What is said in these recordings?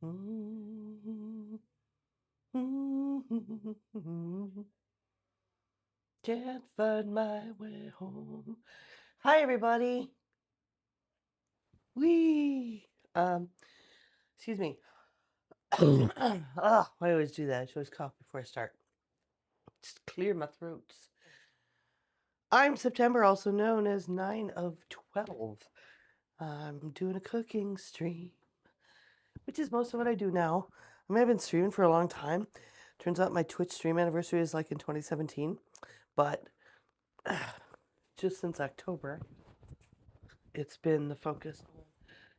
Can't find my way home. Hi, everybody. Wee. Excuse me. Oh, I always do that. I should always cough before I start. Just clear my throat. I'm September, also known as 9 of 12. I'm doing a cooking stream, which is most of what I do now. I mean, I've been streaming for a long time. Turns out my Twitch stream anniversary is like in 2017, but just since October, it's been the focus on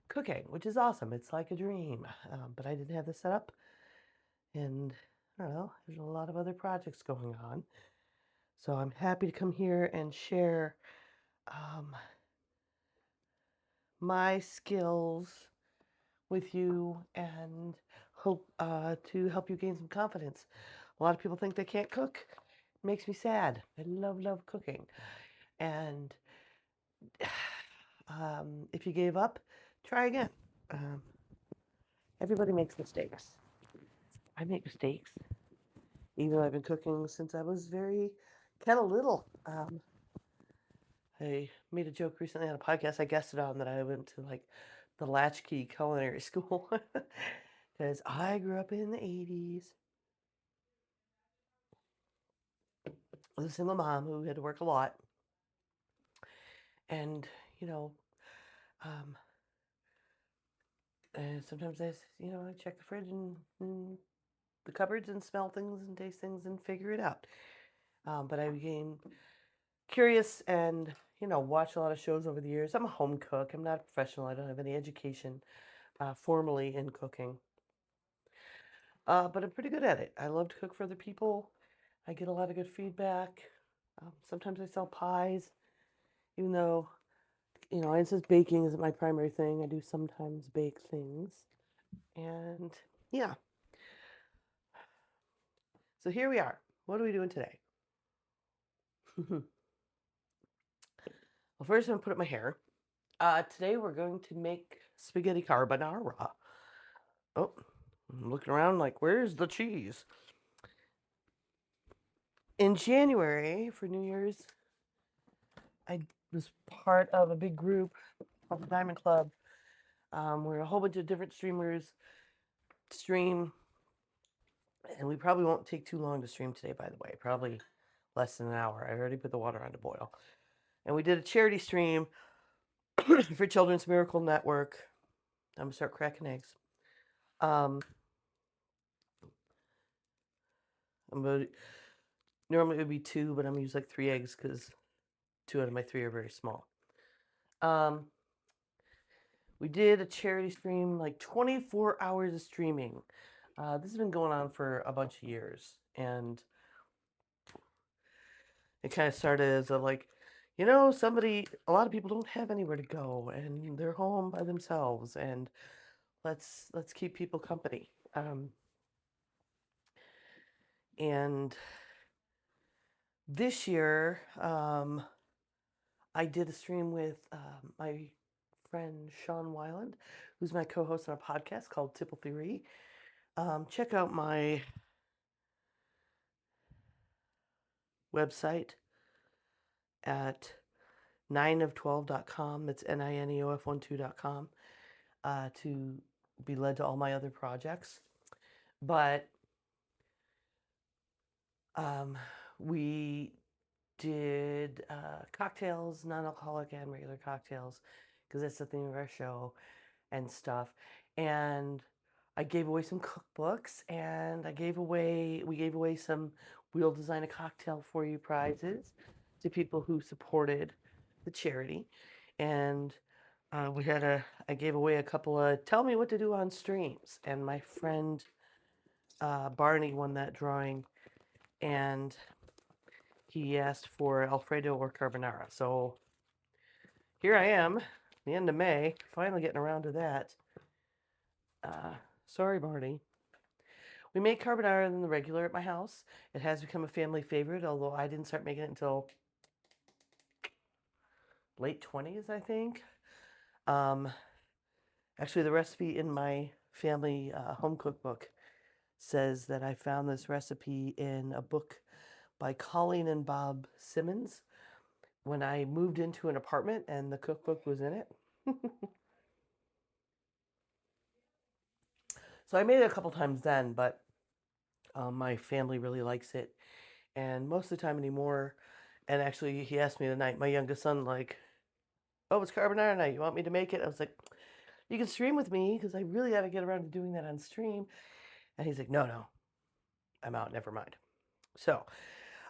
cooking, which is awesome. It's like a dream. But I didn't have this set up, and I don't know, there's a lot of other projects going on. So I'm happy to come here and share um, my skills with you and hope to help you gain some confidence. A lot of people think they can't cook. It makes me sad. I love cooking. And if you gave up, try again. Um, Everybody makes mistakes. I make mistakes, even though I've been cooking since I was very kind of little. I made a joke recently on a podcast I guested on that I went to like the Latchkey Culinary School because I grew up in the 80s with a single mom who had to work a lot. And, you know, um, and sometimes I check the fridge and the cupboards and smell things and taste things and figure it out. But I became curious and watched a lot of shows over the years. I'm a home cook. I'm not a professional. I don't have any education formally in cooking, but I'm pretty good at it. I love to cook for other people. I get a lot of good feedback. Sometimes I sell pies, even though it says baking isn't my primary thing. I do sometimes bake things, and yeah. So here we are. What are we doing today? Well, first I'm gonna put up my hair. Today we're going to make spaghetti carbonara. Oh, I'm looking around like, where's the cheese? In January for New Year's, I was part of a big group called the Diamond Club, where a whole bunch of different streamers stream, and we probably won't take too long to stream today, by the way, probably less than an hour. I already put the water on to boil. And we did a charity stream for Children's Miracle Network. I'm gonna start cracking eggs. Um, normally it would be two, but I'm gonna use like 3 eggs because 2 out of my 3 are very small. Um, we did a charity stream, like 24 hours of streaming. This has been going on for a bunch of years, and it kind of started as a like, a lot of people don't have anywhere to go, and they're home by themselves, and let's keep people company. And this year, I did a stream with my friend Sean Weiland, who's my co-host on a podcast called Tipple Theory. Check out my website at 9of12.com. That's NINEOF12.com to be led to all my other projects. But we did cocktails, non-alcoholic and regular cocktails, because that's the theme of our show and stuff. And I gave away some cookbooks, and we gave away some We'll Design a Cocktail for You prizes to people who supported the charity. And I gave away a couple of Tell Me What to Do on Streams. And my friend Barney won that drawing, and he asked for Alfredo or carbonara. So here I am, the end of May, finally getting around to that. Sorry, Barney. We make carbonara than the regular at my house. It has become a family favorite, although I didn't start making it until late 20s, I think. Um, Actually, the recipe in my family home cookbook says that I found this recipe in a book by Colleen and Bob Simmons when I moved into an apartment and the cookbook was in it. So I made it a couple times then, but my family really likes it. And most of the time anymore, and actually he asked me tonight, my youngest son, like, oh, it's carbonara night. You want me to make it? I was like, you can stream with me because I really got to get around to doing that on stream. And he's like, no, I'm out. Never mind. So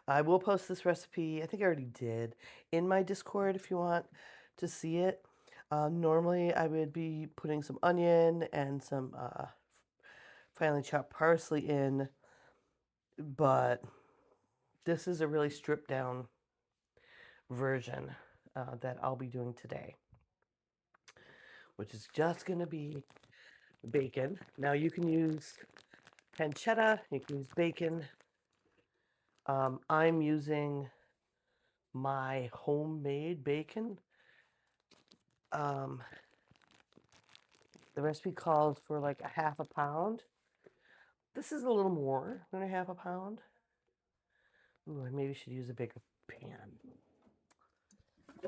I will post this recipe. I think I already did in my Discord if you want to see it. Normally, I would be putting some onion and some finely chopped parsley in, but this is a really stripped down version that I'll be doing today, which is just going to be bacon. Now, you can use pancetta, you can use bacon. I'm using my homemade bacon. Um, the recipe calls for like a half a pound. This is a little more than a half a pound. Ooh, I maybe should use a bigger pan.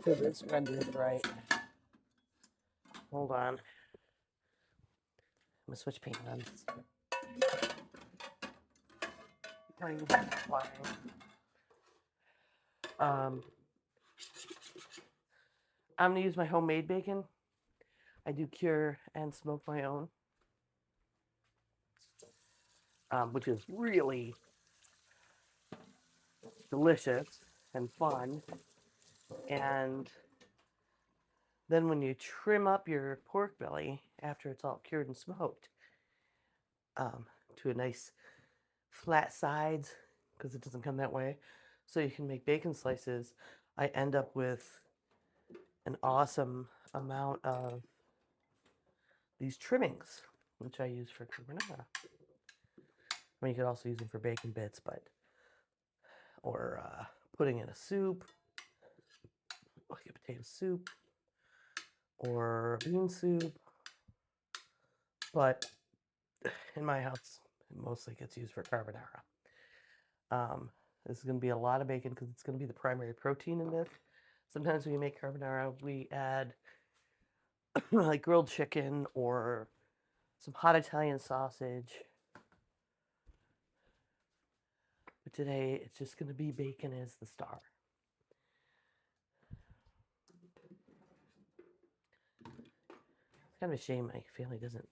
So this rendered right. Hold on. I'm gonna switch pans. Um, I'm gonna use my homemade bacon. I do cure and smoke my own, which is really delicious and fun. And then when you trim up your pork belly after it's all cured and smoked to a nice flat sides, because it doesn't come that way, so you can make bacon slices, I end up with an awesome amount of these trimmings, which I use for carbonara. I mean, you could also use them for bacon bits, but or putting in a soup, like a potato soup or bean soup. But in my house, it mostly gets used for carbonara. This is going to be a lot of bacon because it's going to be the primary protein in this. Sometimes when you make carbonara, we add like grilled chicken or some hot Italian sausage. But today, it's just going to be bacon as the star. It's kind of a shame my family doesn't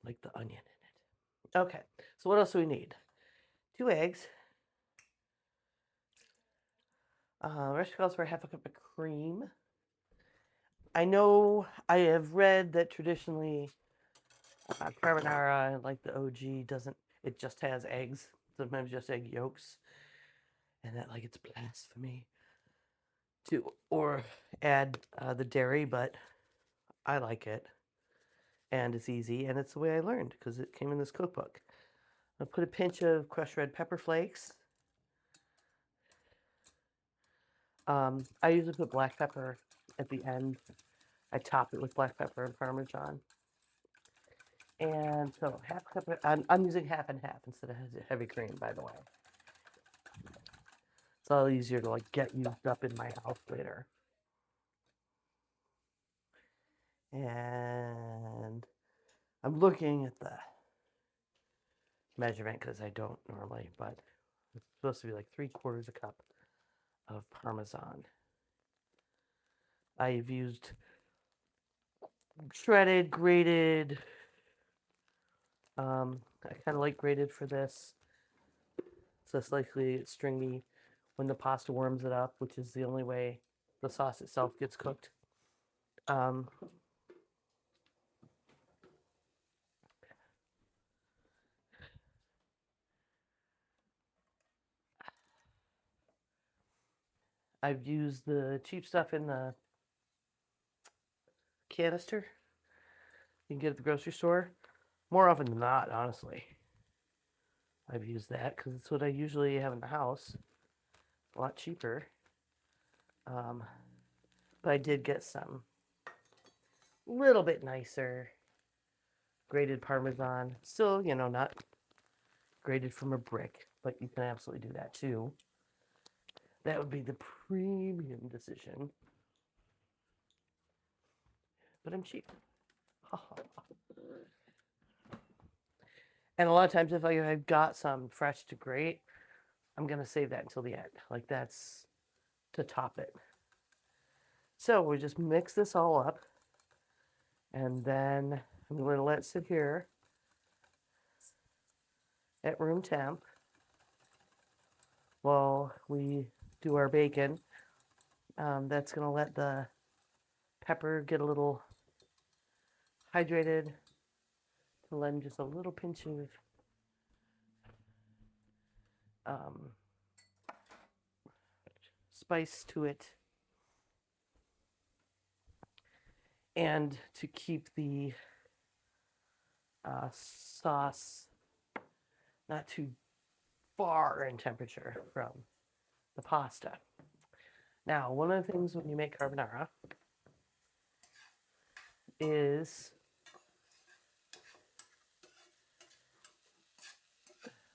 like the onion in it. Okay, so what else do we need? 2 eggs. Recipe calls for a half a cup of cream. I know I have read that traditionally carbonara, like the OG, doesn't, it just has eggs, sometimes just egg yolks, and that like it's blasphemy to or add the dairy, but I like it, and it's easy, and it's the way I learned because it came in this cookbook. I'll put a pinch of crushed red pepper flakes. I usually put black pepper at the end. I top it with black pepper and Parmesan. And so half a cup, I'm using half and half instead of heavy cream, by the way. It's all easier to like get used up in my house later. And I'm looking at the measurement because I don't normally, but it's supposed to be like 3/4 a cup of Parmesan. I've used shredded, grated. I kind of like grated for this. So slightly stringy when the pasta warms it up, which is the only way the sauce itself gets cooked. I've used the cheap stuff in the canister you can get at the grocery store. More often than not, honestly. I've used that because it's what I usually have in the house. A lot cheaper. But I did get some little bit nicer grated Parmesan. Still, not grated from a brick, but you can absolutely do that too. That would be the premium decision. But I'm cheap. And a lot of times, if I've got some fresh to grate, I'm going to save that until the end. Like that's to top it. So we just mix this all up. And then I'm going to let it sit here at room temp while we do our bacon. That's going to let the pepper get a little hydrated to lend just a little pinch of um, spice to it. And to keep the sauce not too far in temperature from the pasta. Now, one of the things when you make carbonara is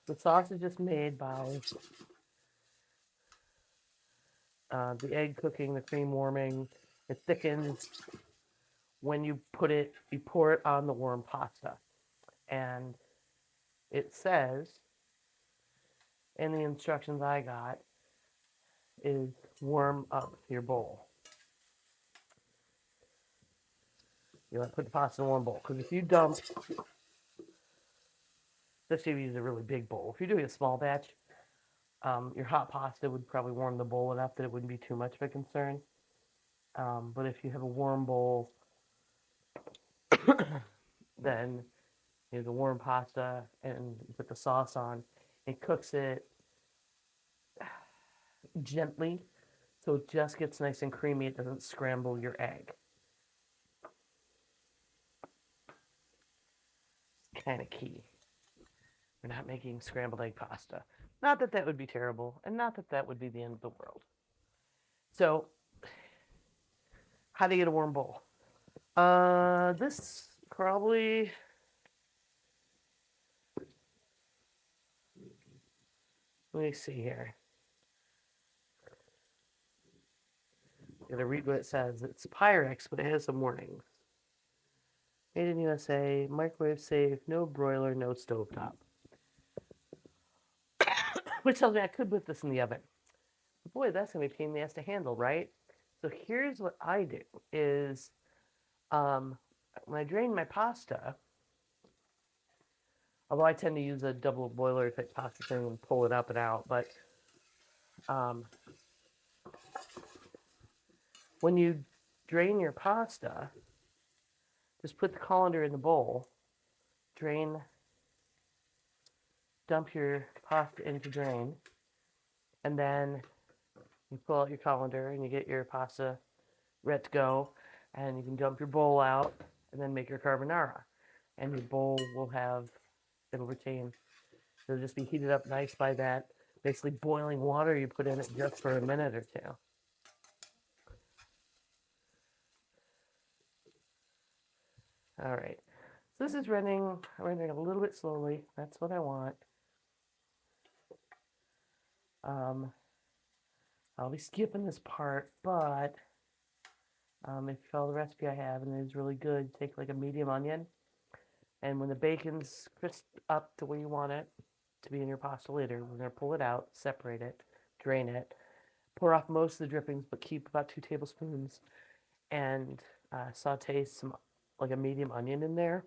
the sauce is just made by the egg cooking, the cream warming. It thickens when you pour it on the warm pasta. And it says in the instructions I got is warm up your bowl. You want to put the pasta in one bowl. Because if you dump, especially if you use a really big bowl, if you're doing a small batch, your hot pasta would probably warm the bowl enough that it wouldn't be too much of a concern. But if you have a warm bowl, then the warm pasta and you put the sauce on, it cooks it gently so it just gets nice and creamy. It doesn't scramble your egg. It's kind of key. We're not making scrambled egg pasta. Not that that would be terrible, and not that that would be the end of the world. So, how do you get a warm bowl? This probably. Let me see here. I'm gonna read what it says. It's Pyrex, but it has some warnings. Made in USA, microwave safe, no broiler, no stovetop. Which tells me I could put this in the oven. But boy, that's gonna be a pain in the ass to handle, right? So here's what I do: is when I drain my pasta, although I tend to use a double boiler type pasta thing and pull it up and out, but when you drain your pasta, just put the colander in the bowl, dump your pasta into drain, and then you pull out your colander and you get your pasta ready to go, and you can dump your bowl out and then make your carbonara. And your bowl it'll retain, it'll just be heated up nice by that basically boiling water you put in it just for a minute or two. All right, so this is running a little bit slowly. That's what I want. I'll be skipping this part, but if you follow the recipe I have, and it is really good, take like a medium onion, and when the bacon's crisped up to where you want it to be in your pasta later, we're going to pull it out, separate it, drain it, pour off most of the drippings, but keep about 2 tablespoons, and saute some, like a medium onion in there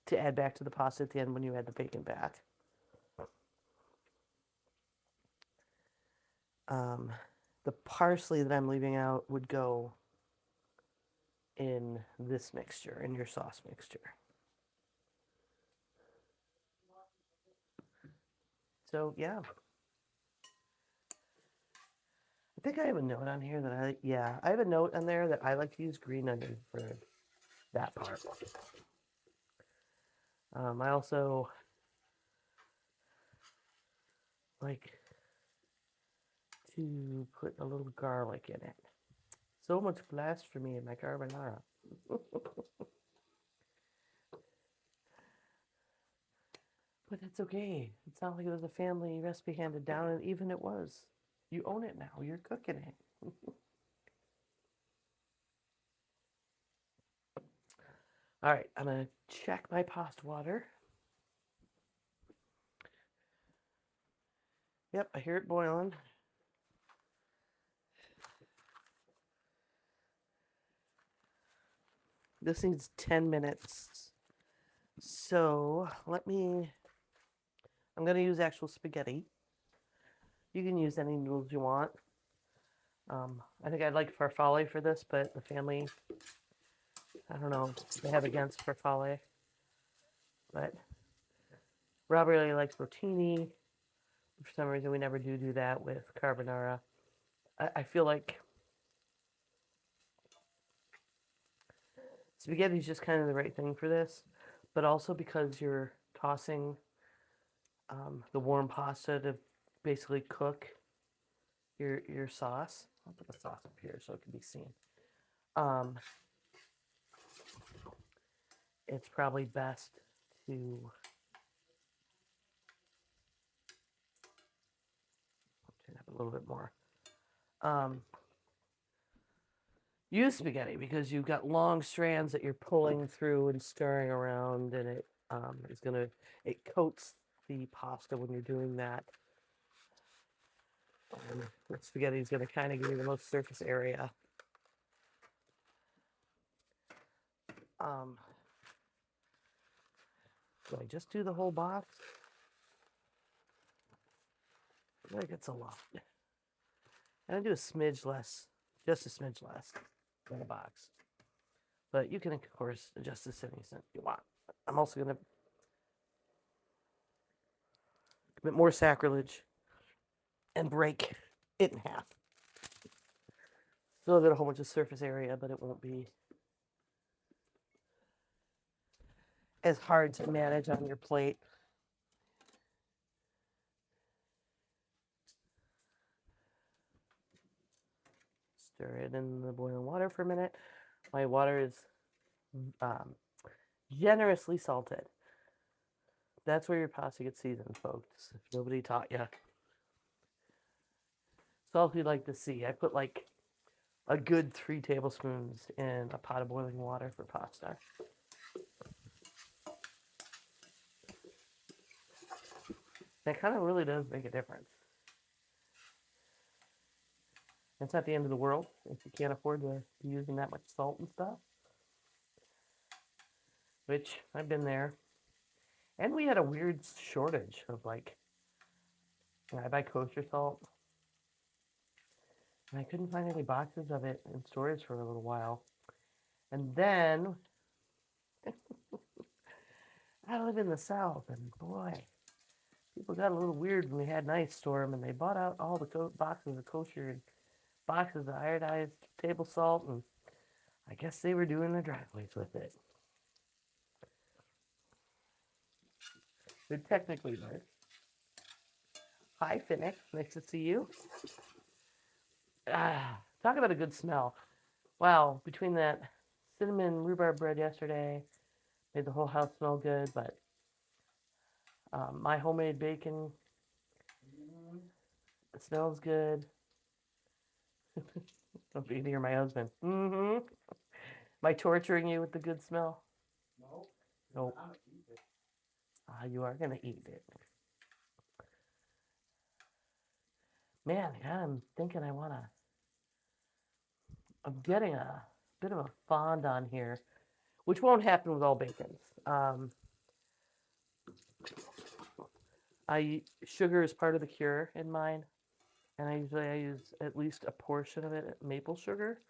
to add back to the pasta at the end when you add the bacon back. The parsley that I'm leaving out would go in this mixture, in your sauce mixture. So, yeah. I think I have a note on here that I have a note on there that I like to use green onion for that part. I also like to put a little garlic in it. So much blasphemy in my carbonara. But it's okay. It's not like it was a family recipe handed down, and even it was. You own it now. You're cooking it. All right, I'm gonna check my pasta water. Yep, I hear it boiling. This needs 10 minutes. So I'm gonna use actual spaghetti. You can use any noodles you want. I think I'd like farfalle for this, but the family, I don't know, they have against farfalle. But Rob really likes rotini. For some reason, we never do that with carbonara. I feel like spaghetti is just kind of the right thing for this, but also because you're tossing the warm pasta to basically cook your sauce. I'll put the sauce up here so it can be seen. Um, it's probably best to turn up a little bit more. Use spaghetti because you've got long strands that you're pulling through and stirring around, and it coats the pasta when you're doing that. And the spaghetti is gonna kind of give you the most surface area. Do I just do the whole box? I feel like it's a lot. And I do a smidge less, just a smidge less than a box. But you can, of course, adjust this any extent you want. I'm also going to commit more sacrilege and break it in half. Still got a whole bunch of surface area, but it won't be as hard to manage on your plate. Stir it in the boiling water for a minute. My water is generously salted. That's where your pasta gets seasoned, folks. If nobody taught you. Salt you'd like to see. I put like a good 3 tablespoons in a pot of boiling water for pasta. That kind of really does make a difference. It's not the end of the world if you can't afford to be using that much salt and stuff, which I've been there. And we had a weird shortage of I buy kosher salt, and I couldn't find any boxes of it in storage for a little while. And then I live in the South, and boy, people got a little weird when we had an ice storm, and they bought out all the boxes of kosher and boxes of iodized table salt, and I guess they were doing their driveways with it. They're technically right. Hi, Finnick. Nice to see you. Talk about a good smell. Wow, between that cinnamon rhubarb bread yesterday, made the whole house smell good, but my homemade bacon, it smells good. Don't be near my husband. Mm-hmm. Am I torturing you with the good smell? No. Nope. You are going to eat it. Man, I'm thinking I'm getting a bit of a fond on here, which won't happen with all bacons. Sugar is part of the cure in mine, and I use at least a portion of it maple sugar,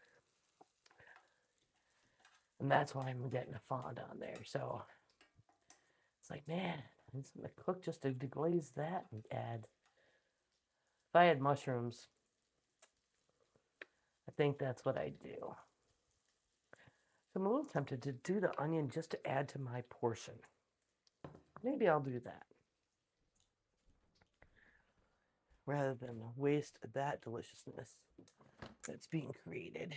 and that's why I'm getting a fond on there. So it's like, man, I'm just gonna cook just to deglaze that and add. If I had mushrooms, I think that's what I'd do. So I'm a little tempted to do the onion just to add to my portion. Maybe I'll do that rather than waste that deliciousness that's being created.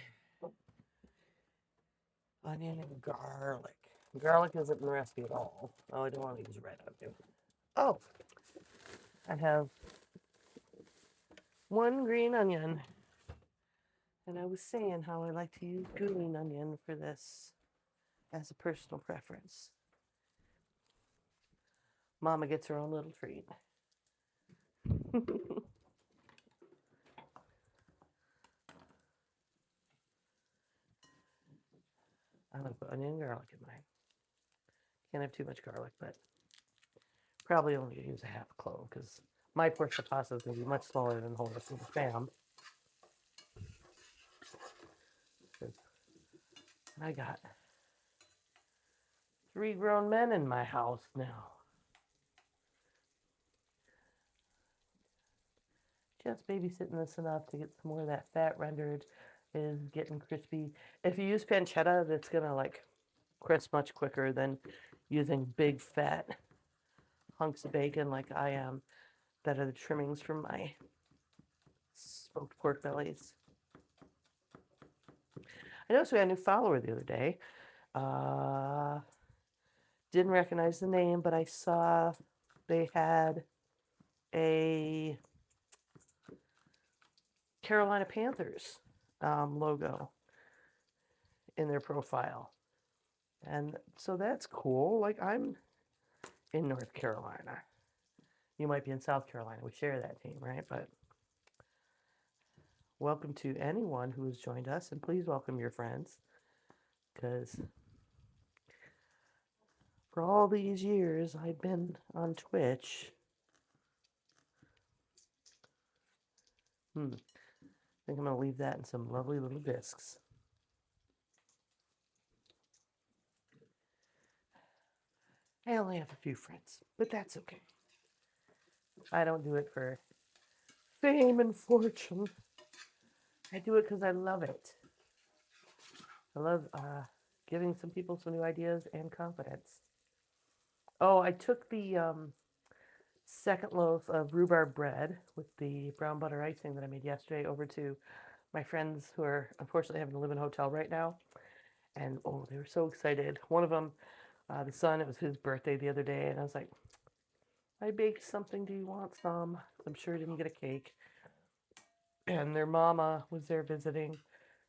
Onion and garlic. Garlic isn't in the recipe at all. Oh, I don't want to use red onion. Oh, I have one green onion. And I was saying how I like to use green onion for this as a personal preference. Mama gets her own little treat. I like put onion and garlic in mine. Can't have too much garlic, but probably only use a half a clove because my portion of pasta is going to be much smaller than the whole rest of the spam. I got 3 grown men in my house now. Just babysitting this enough to get some more of that fat rendered. Is getting crispy. If you use pancetta, that's gonna like crisp much quicker than using big fat hunks of bacon like I am that are the trimmings from my smoked pork bellies. I noticed we had a new follower the other day. Didn't recognize the name, but I saw they had a Carolina Panthers logo in their profile. And so that's cool. Like, I'm in North Carolina. You might be in South Carolina. We share that team, right? But welcome to anyone who has joined us, and please welcome your friends. Because for all these years I've been on Twitch. I think I'm going to leave that in some lovely little discs. I only have a few friends, but that's okay. I don't do it for fame and fortune. I do it because I love it. I love giving some people some new ideas and confidence. Oh, I took the second loaf of rhubarb bread with the brown butter icing that I made yesterday over to my friends who are unfortunately having to live in a hotel right now. And oh, they were so excited. One of them, the son, it was his birthday the other day, and I was like, I baked something. Do you want some? I'm sure he didn't get a cake. And their mama was there visiting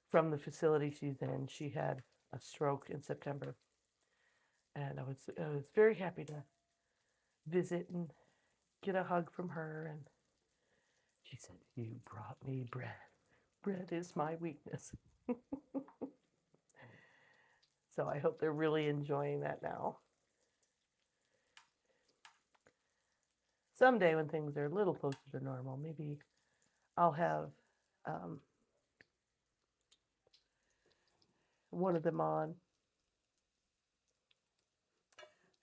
from the facility she's in. She had a stroke in September. And I was very happy to visit and get a hug from her. And she said, "You brought me bread. Bread is my weakness." So I hope they're really enjoying that now. Someday when things are a little closer to normal, maybe I'll have one of them on.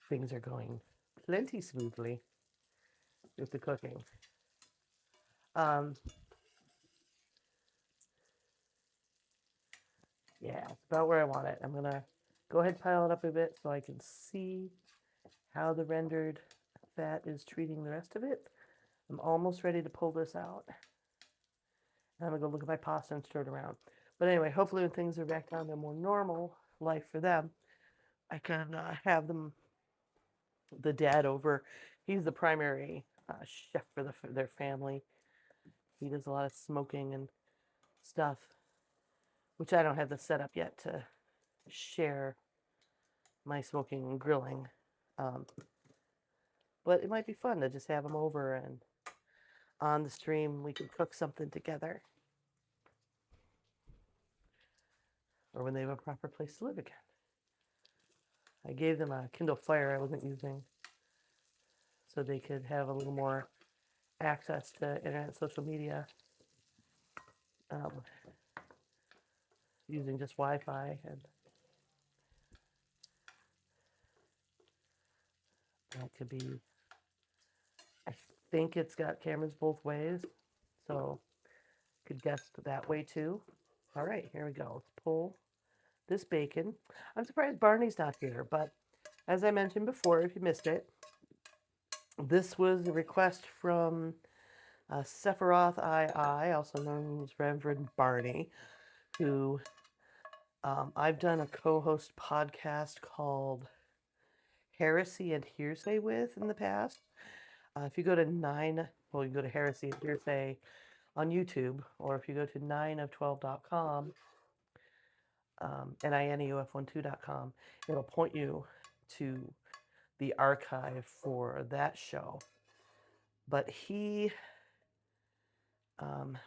Things are going plenty smoothly with the cooking. Yeah, it's about where I want it. I'm gonna go ahead and pile it up a bit so I can see how the rendered fat is treating the rest of it. I'm almost ready to pull this out. And I'm gonna go look at my pasta and stir it around. But anyway, hopefully when things are back down to more normal life for them, I can have them, the dad over. He's the primary chef for their family. He does a lot of smoking and stuff, which I don't have the setup yet to share my smoking and grilling. But it might be fun to just have them over and on the stream we can cook something together. Or when they have a proper place to live again. I gave them a Kindle Fire I wasn't using so they could have a little more access to internet social media using just Wi-Fi. And that could be, I think it's got cameras both ways, so could guess that way too. All right, here we go. Let's pull this bacon. I'm surprised Barney's not here, but as I mentioned before, if you missed it, this was a request from Sephiroth II, also known as Reverend Barney, who I've done a co-host podcast called Heresy and Hearsay with in the past. If you go to you can go to Heresy and Hearsay on YouTube, or if you go to 9of12.com, NINEUF12.com, it'll point you to the archive for that show. But he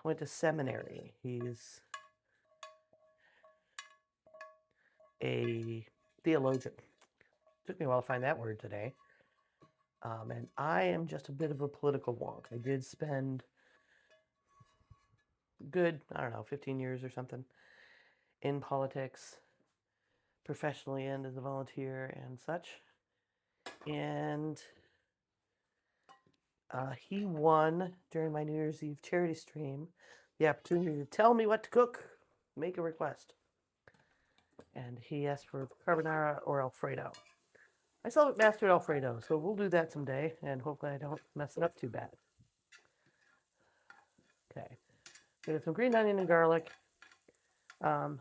went to seminary. He's a theologian. Took me a while to find that word today. And I am just a bit of a political wonk. I did spend good, 15 years or something in politics, professionally and as a volunteer and such. And he won during my New Year's Eve charity stream the opportunity to tell me what to cook, make a request. And he asked for carbonara or Alfredo. I still haven't mastered Alfredo, so we'll do that someday, and hopefully I don't mess it up too bad. Okay. Got some green onion and garlic. Onion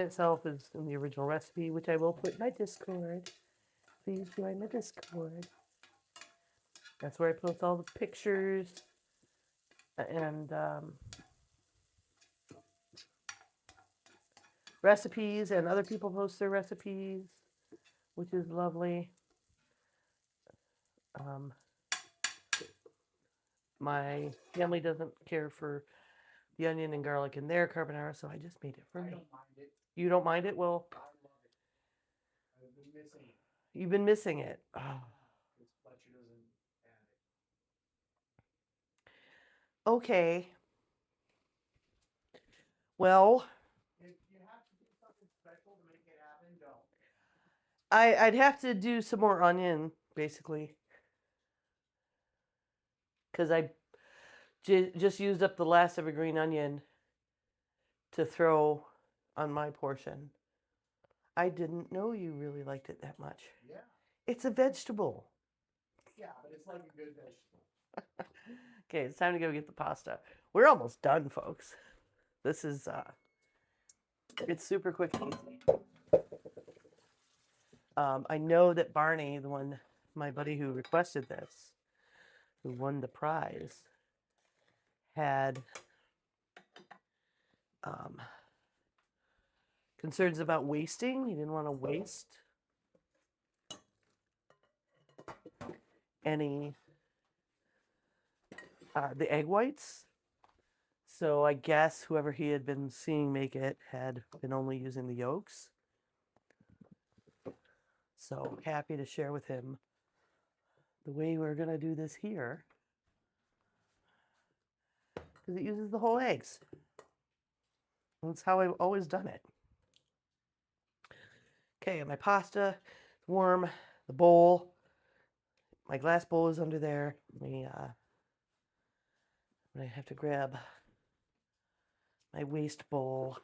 itself is in the original recipe, which I will put in my Discord. Please join my Discord. That's where I post all the pictures and recipes, and other people post their recipes, which is lovely. My family doesn't care for the onion and garlic in their carbonara, so I just made it for me. You don't mind it? Well, I love it. I've been missing it. You've been missing it. Oh. Fletcher doesn't add it. Okay. Well, If you have to do something special to make it happen, don't. I'd have to do some more onion, basically, because I just used up the last of a green onion to throw on my portion. I didn't know you really liked it that much. Yeah. It's a vegetable. Yeah, but it's like a good vegetable. Okay, it's time to go get the pasta. We're almost done, folks. This is, it's super quick and easy. I know that Barney, my buddy who requested this, who won the prize, had concerns about wasting. He didn't want to waste any the egg whites. So I guess whoever he had been seeing make it had been only using the yolks. So happy to share with him the way we're going to do this here, because it uses the whole eggs. That's how I've always done it. Okay, my pasta is warm. The bowl, my glass bowl is under there. I have to grab my waste bowl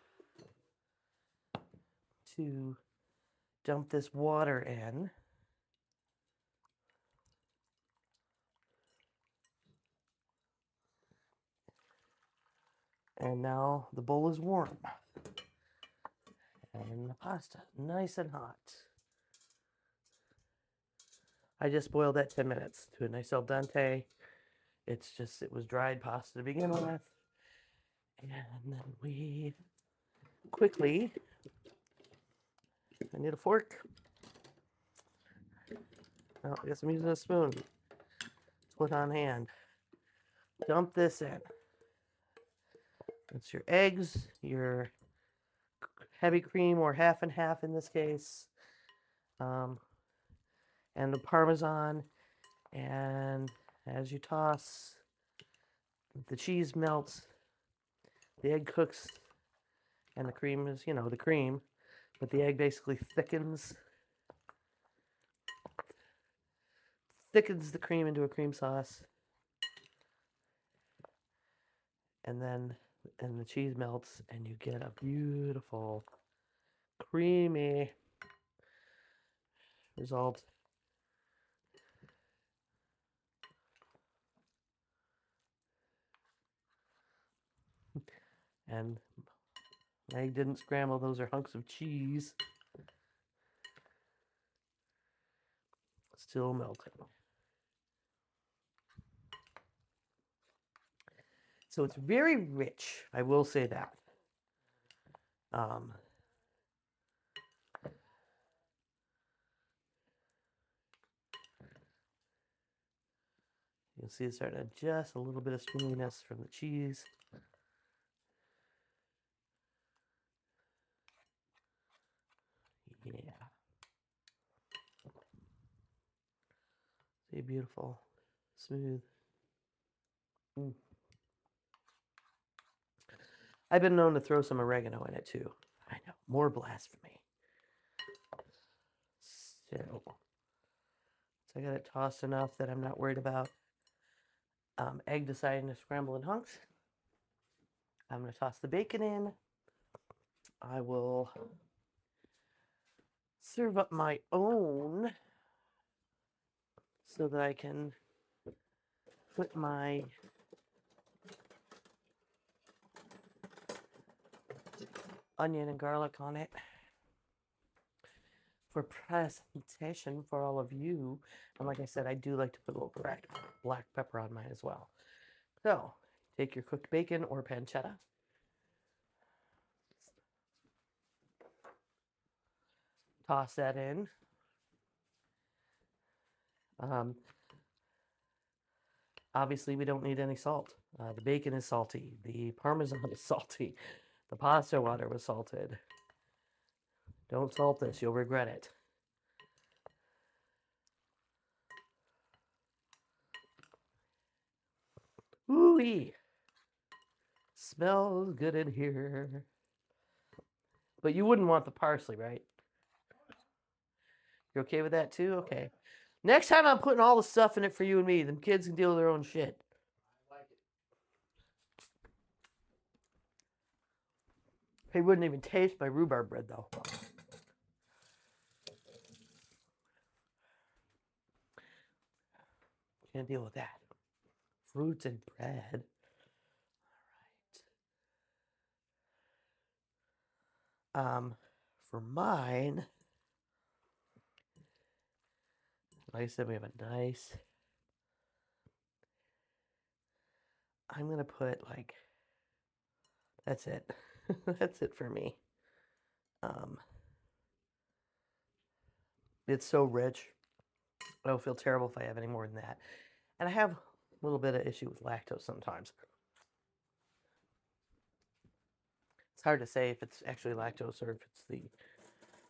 to dump this water in. And now the bowl is warm. And the pasta, nice and hot. I just boiled that 10 minutes to a nice al dente. It was dried pasta to begin with. And then we quickly, I need a fork. Oh, I guess I'm using a spoon. Split on hand. Dump this in. It's your eggs, your heavy cream, or half and half in this case, and the Parmesan. And as you toss, the cheese melts, the egg cooks, and the cream is, the cream, but the egg basically thickens the cream into a cream sauce, and the cheese melts, and you get a beautiful, creamy result. And my egg didn't scramble, those are hunks of cheese. Still melting. So it's very rich, I will say that. You'll see it's starting to adjust a little bit of stringiness from the cheese. Yeah. See, beautiful, smooth. I've been known to throw some oregano in it too. I know, more blasphemy. So I got it tossed enough that I'm not worried about egg deciding to scramble in hunks. I'm going to toss the bacon in. I will serve up my own so that I can put my onion and garlic on it for presentation for all of you. And like I said, I do like to put a little black pepper on mine as well. So take your cooked bacon or pancetta. Toss that in. Obviously, we don't need any salt. The bacon is salty. The Parmesan is salty. The pasta water was salted. Don't salt this. You'll regret it. Ooh-wee. Smells good in here. But you wouldn't want the parsley, right? You're okay with that too? Okay. Next time I'm putting all the stuff in it for you and me. Them kids can deal with their own shit. I like it. He wouldn't even taste my rhubarb bread though. Can't deal with that. Fruits and bread. All right. For mine, like I said, we have a nice. I'm gonna put like. That's it. That's it for me. It's so rich. I don't feel terrible if I have any more than that. And I have a little bit of issue with lactose sometimes. It's hard to say if it's actually lactose or if it's the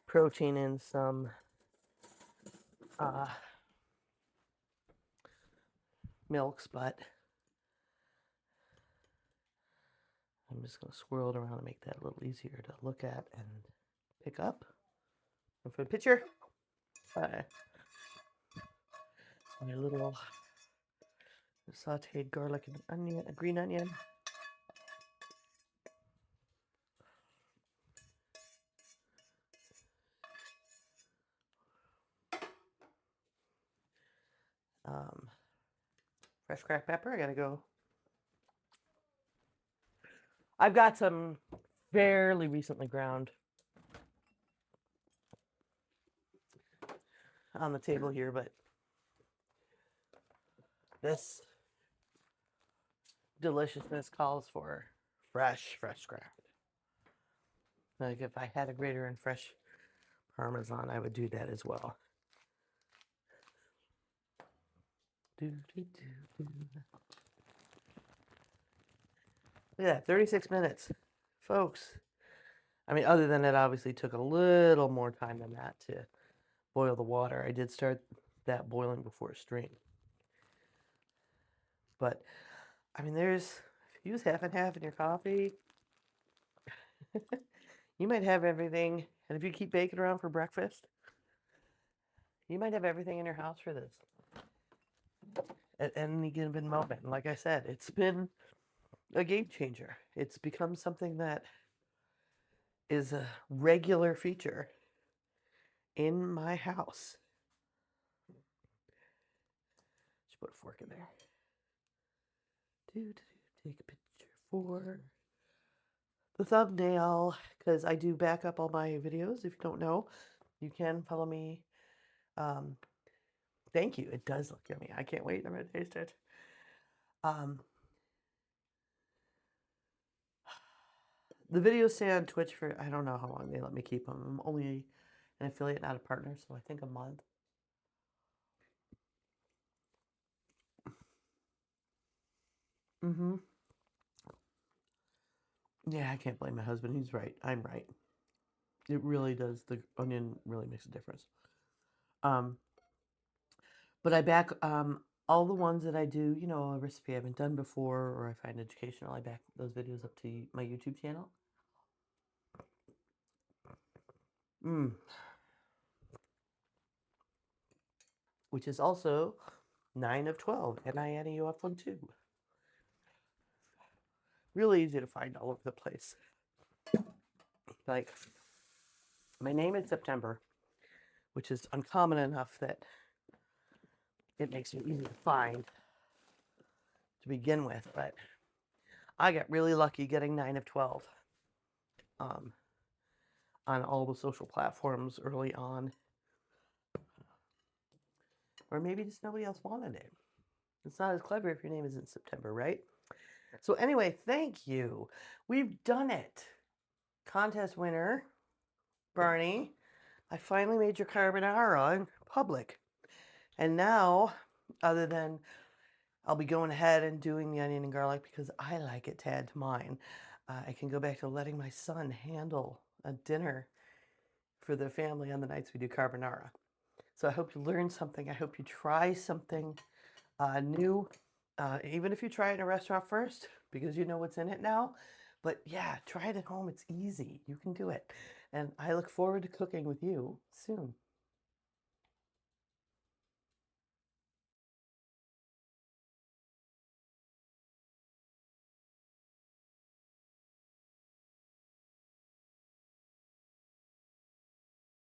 protein in some milks, but I'm just going to swirl it around and make that a little easier to look at and pick up. And for the picture, my little sauteed garlic and onion, a green onion. Fresh cracked pepper. I gotta go. I've got some fairly recently ground on the table here, but this deliciousness calls for fresh cracked. Like if I had a grater and fresh Parmesan, I would do that as well. Look at that, 36 minutes. Folks, I mean, other than it obviously took a little more time than that to boil the water. I did start that boiling before stream. But, I mean, if you use half and half in your coffee, you might have everything. And if you keep baking around for breakfast, you might have everything in your house for this. At any given moment. And like I said, it's been a game changer. It's become something that is a regular feature in my house. Just put a fork in there. Take a picture for the thumbnail, because I do back up all my videos. If you don't know, you can follow me Thank you. It does look yummy. I can't wait. I'm gonna taste it. Um, the videos stay on Twitch for I don't know how long they let me keep them. I'm only an affiliate, not a partner, so I think a month. Mm-hmm. Yeah, I can't blame my husband. He's right. I'm right. It really does. The onion really makes a difference. Um, but I back all the ones that I do. You know, a recipe I haven't done before, or I find educational. I back those videos up to my YouTube channel. Mm. Which is also 9 of 12, NINEUF 1 2. Really easy to find all over the place. Like, my name is September, which is uncommon enough that it makes me easy to find to begin with, but I got really lucky getting 9 of 12 um, on all the social platforms early on. Or maybe just nobody else wanted it. It's not as clever if your name isn't September, right? So, anyway, thank you. We've done it. Contest winner, Barney. I finally made your carbonara in public. And now, other than I'll be going ahead and doing the onion and garlic because I like it to add to mine, I can go back to letting my son handle a dinner for the family on the nights we do carbonara. So I hope you learn something. I hope you try something new, even if you try it in a restaurant first because you know what's in it now. But yeah, try it at home. It's easy. You can do it. And I look forward to cooking with you soon.